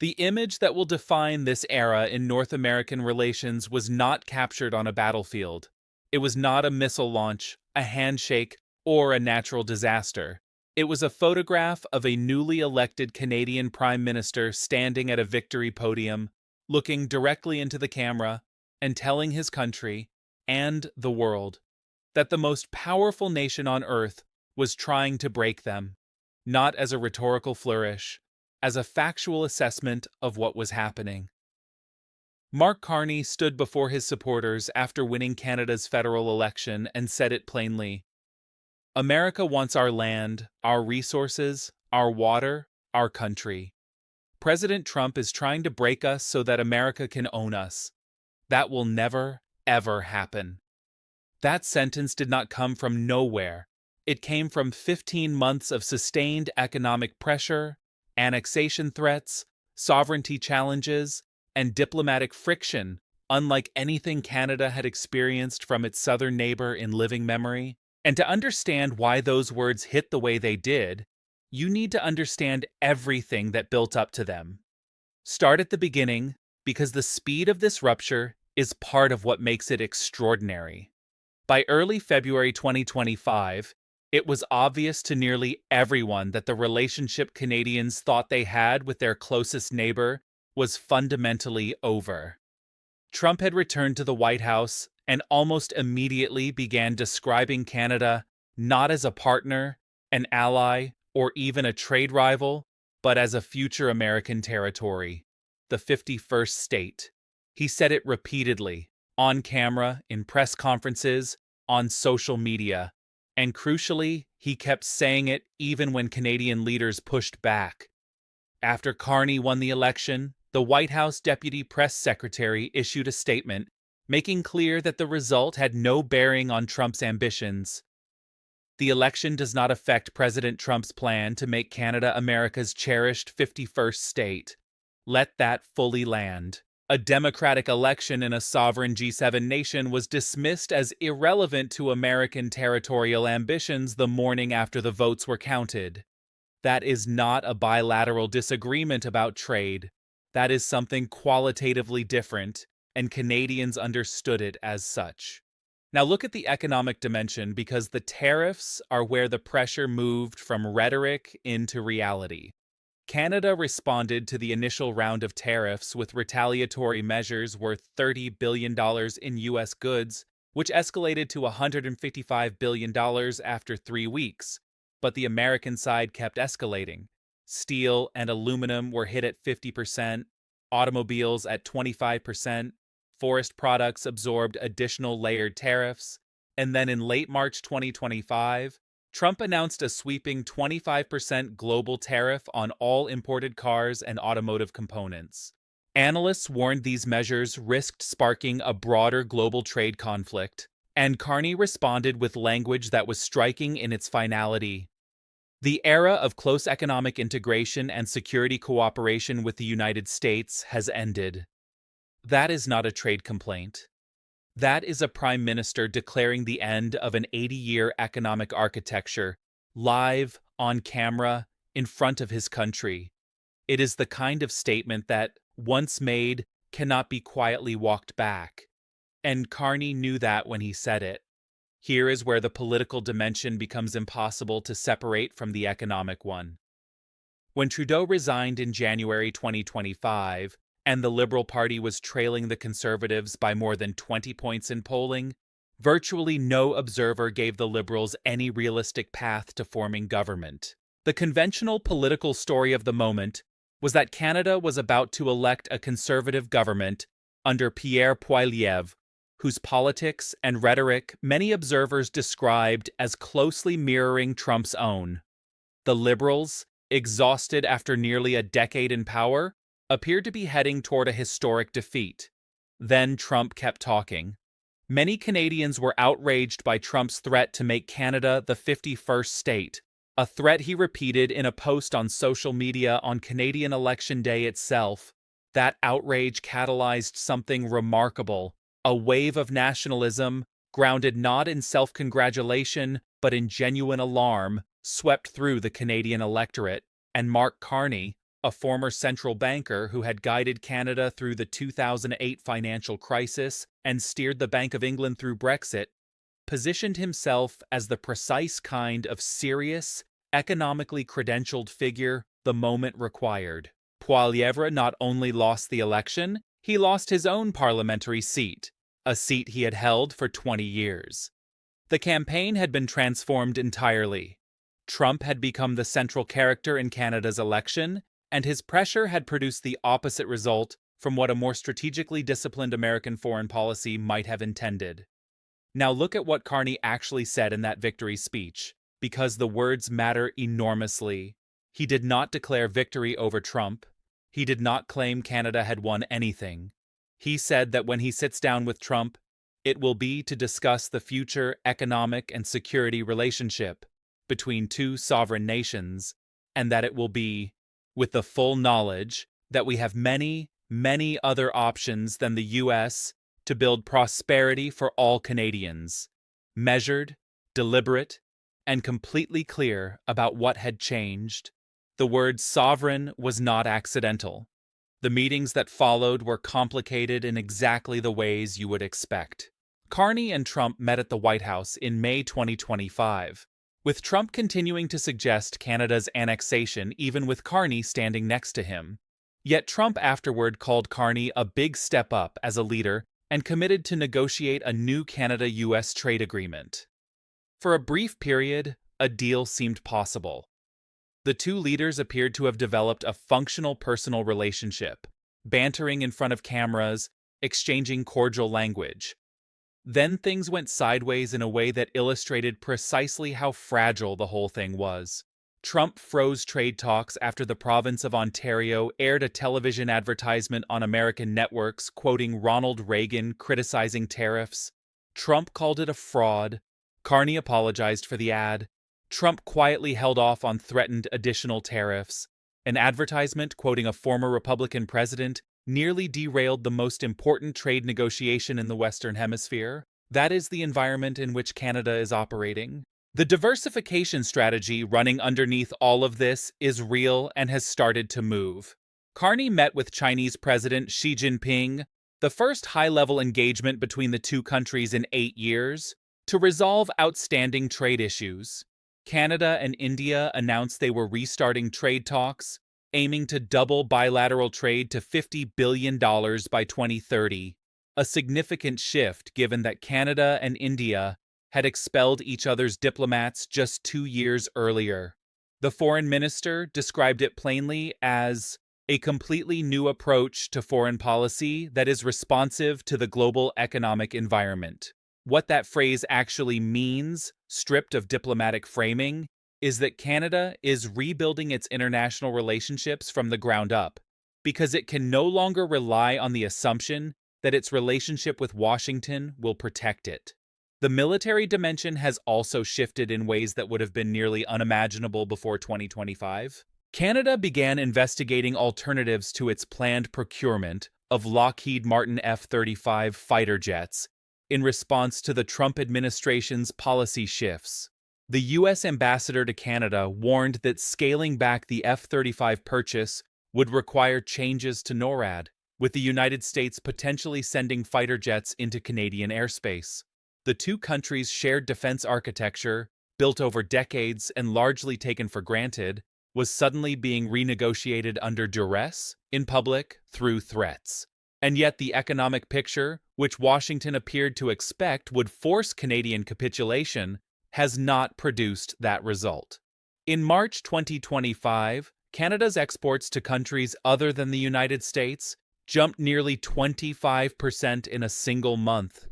The image that will define this era in North American relations was not captured on a battlefield. It was not a missile launch, a handshake, or a natural disaster. It was a photograph of a newly elected Canadian Prime Minister standing at a victory podium, looking directly into the camera, and telling his country, and the world, that the most powerful nation on earth was trying to break them, not as a rhetorical flourish, as a factual assessment of what was happening. Mark Carney stood before his supporters after winning Canada's federal election and said it plainly: America wants our land, our resources, our water, our country. President Trump is trying to break us so that America can own us. That will never, ever happen. That sentence did not come from nowhere. It came from 15 months of sustained economic pressure, annexation threats, sovereignty challenges, and diplomatic friction, unlike anything Canada had experienced from its southern neighbor in living memory. And to understand why those words hit the way they did, you need to understand everything that built up to them. Start at the beginning, because the speed of this rupture is part of what makes it extraordinary. By early February 2025, it was obvious to nearly everyone that the relationship Canadians thought they had with their closest neighbor was fundamentally over. Trump had returned to the White House and almost immediately began describing Canada not as a partner, an ally, or even a trade rival, but as a future American territory, the 51st state. He said it repeatedly, on camera, in press conferences, on social media. And crucially, he kept saying it even when Canadian leaders pushed back. After Carney won the election, the White House Deputy Press Secretary issued a statement making clear that the result had no bearing on Trump's ambitions. The election does not affect President Trump's plan to make Canada America's cherished 51st state. Let that fully land. A democratic election in a sovereign G7 nation was dismissed as irrelevant to American territorial ambitions the morning after the votes were counted. That is not a bilateral disagreement about trade. That is something qualitatively different, and Canadians understood it as such. Now look at the economic dimension, because the tariffs are where the pressure moved from rhetoric into reality. Canada responded to the initial round of tariffs with retaliatory measures worth $30 billion in U.S. goods, which escalated to $155 billion after 3 weeks. But the American side kept escalating. Steel and aluminum were hit at 50%, automobiles at 25%, forest products absorbed additional layered tariffs, and then in late March 2025, Trump announced a sweeping 25% global tariff on all imported cars and automotive components. Analysts warned these measures risked sparking a broader global trade conflict, and Carney responded with language that was striking in its finality. The era of close economic integration and security cooperation with the United States has ended. That is not a trade complaint. That is a prime minister declaring the end of an 80-year economic architecture, live, on camera, in front of his country. It is the kind of statement that, once made, cannot be quietly walked back. And Carney knew that when he said it. Here is where the political dimension becomes impossible to separate from the economic one. When Trudeau resigned in January 2025, and the Liberal Party was trailing the Conservatives by more than 20 points in polling, virtually no observer gave the Liberals any realistic path to forming government. The conventional political story of the moment was that Canada was about to elect a Conservative government under Pierre Poilievre, whose politics and rhetoric many observers described as closely mirroring Trump's own. The Liberals, exhausted after nearly a decade in power, appeared to be heading toward a historic defeat. Then Trump kept talking. Many Canadians were outraged by Trump's threat to make Canada the 51st state, a threat he repeated in a post on social media on Canadian Election Day itself. That outrage catalyzed something remarkable, a wave of nationalism, grounded not in self-congratulation but in genuine alarm, swept through the Canadian electorate, and Mark Carney, a former central banker who had guided Canada through the 2008 financial crisis and steered the Bank of England through Brexit, positioned himself as the precise kind of serious, economically credentialed figure the moment required. Poilievre not only lost the election, he lost his own parliamentary seat, a seat he had held for 20 years. The campaign had been transformed entirely. Trump had become the central character in Canada's election, and his pressure had produced the opposite result from what a more strategically disciplined American foreign policy might have intended. Now look at what Carney actually said in that victory speech, because the words matter enormously. He did not declare victory over Trump. He did not claim Canada had won anything. He said that when he sits down with Trump, it will be to discuss the future economic and security relationship between two sovereign nations, and that it will be with the full knowledge that we have many, many other options than the U.S. to build prosperity for all Canadians, measured, deliberate, and completely clear about what had changed. The word sovereign was not accidental. The meetings that followed were complicated in exactly the ways you would expect. Carney and Trump met at the White House in May 2025, with Trump continuing to suggest Canada's annexation even with Carney standing next to him. Yet Trump afterward called Carney a big step up as a leader and committed to negotiate a new Canada-US trade agreement. For a brief period, a deal seemed possible. The two leaders appeared to have developed a functional personal relationship, bantering in front of cameras, exchanging cordial language. Then things went sideways in a way that illustrated precisely how fragile the whole thing was. Trump froze trade talks after the province of Ontario aired a television advertisement on American networks quoting Ronald Reagan criticizing tariffs. Trump called it a fraud. Carney apologized for the ad. Trump quietly held off on threatened additional tariffs. An advertisement quoting a former Republican president nearly derailed the most important trade negotiation in the Western Hemisphere. That is the environment in which Canada is operating. The diversification strategy running underneath all of this is real and has started to move. Carney met with Chinese President Xi Jinping, the first high-level engagement between the two countries in 8 years, to resolve outstanding trade issues. Canada and India announced they were restarting trade talks, aiming to double bilateral trade to $50 billion by 2030, a significant shift given that Canada and India had expelled each other's diplomats just 2 years earlier. The foreign minister described it plainly as a completely new approach to foreign policy that is responsive to the global economic environment. What that phrase actually means, stripped of diplomatic framing, is that Canada is rebuilding its international relationships from the ground up, because it can no longer rely on the assumption that its relationship with Washington will protect it. The military dimension has also shifted in ways that would have been nearly unimaginable before 2025. Canada began investigating alternatives to its planned procurement of Lockheed Martin F-35 fighter jets in response to the Trump administration's policy shifts. The U.S. ambassador to Canada warned that scaling back the F-35 purchase would require changes to NORAD, with the United States potentially sending fighter jets into Canadian airspace. The two countries' shared defense architecture, built over decades and largely taken for granted, was suddenly being renegotiated under duress, in public, through threats. And yet the economic picture, which Washington appeared to expect would force Canadian capitulation, has not produced that result. In March 2025, Canada's exports to countries other than the United States jumped nearly 25% in a single month.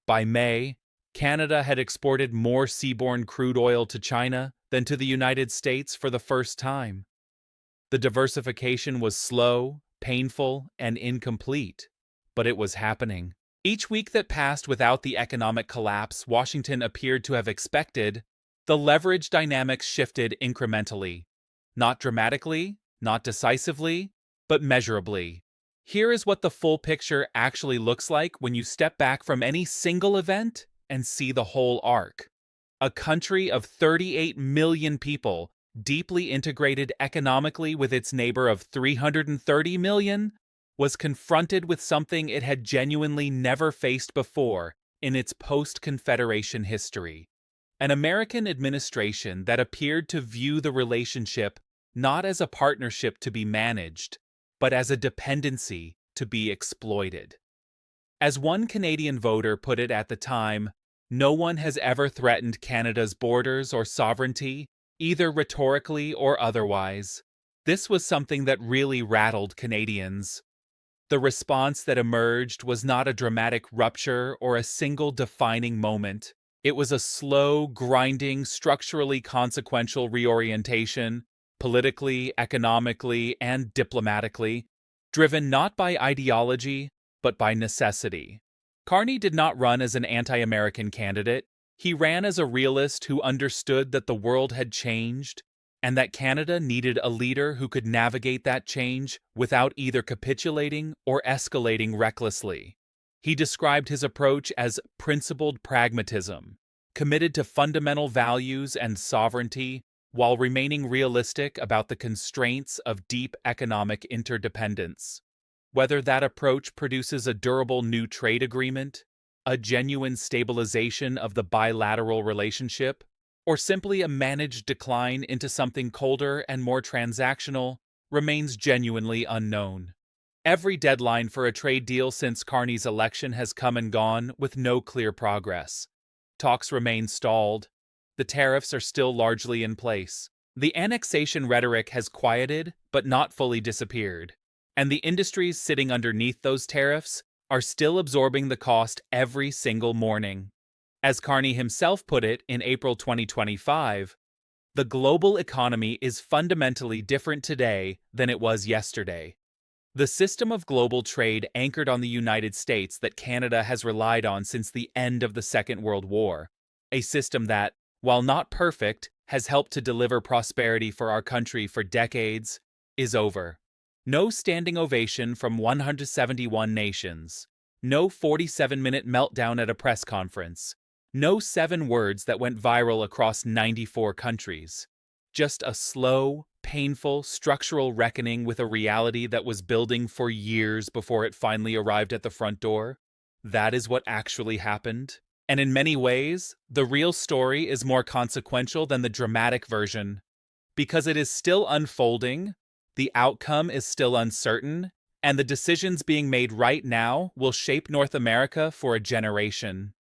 By May, Canada had exported more seaborne crude oil to China than to the United States for the first time. The diversification was slow, painful, and incomplete, but it was happening. Each week that passed without the economic collapse Washington appeared to have expected, the leverage dynamics shifted incrementally. Not dramatically, not decisively, but measurably. Here is what the full picture actually looks like when you step back from any single event and see the whole arc. A country of 38 million people deeply integrated economically with its neighbor of 330 million, was confronted with something it had genuinely never faced before in its post-Confederation history. An American administration that appeared to view the relationship not as a partnership to be managed, but as a dependency to be exploited. As one Canadian voter put it at the time, no one has ever threatened Canada's borders or sovereignty, either rhetorically or otherwise. This was something that really rattled Canadians. The response that emerged was not a dramatic rupture or a single defining moment. It was a slow, grinding, structurally consequential reorientation, politically, economically, and diplomatically, driven not by ideology, but by necessity. Carney did not run as an anti-American candidate. He ran as a realist who understood that the world had changed and that Canada needed a leader who could navigate that change without either capitulating or escalating recklessly. He described his approach as principled pragmatism, committed to fundamental values and sovereignty while remaining realistic about the constraints of deep economic interdependence. Whether that approach produces a durable new trade agreement, a genuine stabilization of the bilateral relationship, or simply a managed decline into something colder and more transactional, remains genuinely unknown. Every deadline for a trade deal since Carney's election has come and gone with no clear progress. Talks remain stalled. The tariffs are still largely in place. The annexation rhetoric has quieted but not fully disappeared. And the industries sitting underneath those tariffs are still absorbing the cost every single morning. As Carney himself put it in April 2025, the global economy is fundamentally different today than it was yesterday. The system of global trade anchored on the United States that Canada has relied on since the end of the Second World War, a system that, while not perfect, has helped to deliver prosperity for our country for decades, is over. No standing ovation from 171 nations. No 47-minute meltdown at a press conference. No 7 words that went viral across 94 countries. Just a slow, painful, structural reckoning with a reality that was building for years before it finally arrived at the front door. That is what actually happened. And in many ways, the real story is more consequential than the dramatic version. Because it is still unfolding, the outcome is still uncertain, and the decisions being made right now will shape North America for a generation.